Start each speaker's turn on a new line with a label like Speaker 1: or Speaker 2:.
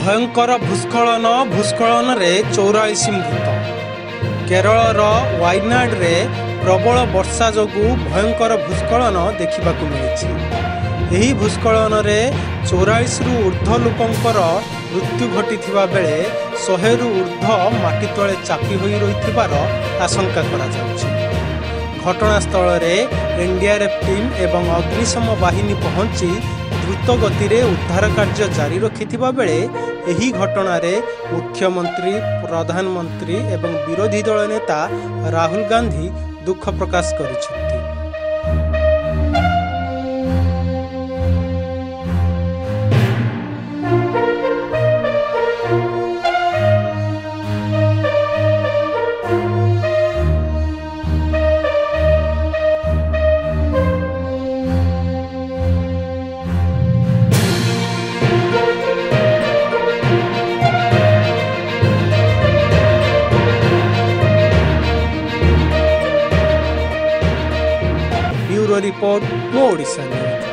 Speaker 1: भयंकर भूस्खलन रे 44 मृत। केरल वायनाड रे प्रबल वर्षा जोगु भयंकर भूस्खलन देखा मिली। यही भूस्खलन रे 44 रु ऊर्ध्व लोकंकर मृत्यु घटी बेले 100 रु ऊर्ध्व माटी तले चापी होई रहिथिबार आशंका करा जाउछि। घटनास्थल रे एनडीआरएफ टीम एवं अग्निशम बाहिनी पहुंची द्रुत गति रे उद्धार कार्य जारी रखिथिबा बेले एही घटना रे मुख्यमंत्री, प्रधानमंत्री एवं विरोधी दल नेता राहुल गांधी दुख प्रकाश करिसेंति। ब्यूरो रिपोर्ट, मो ओडिशा न्यूज।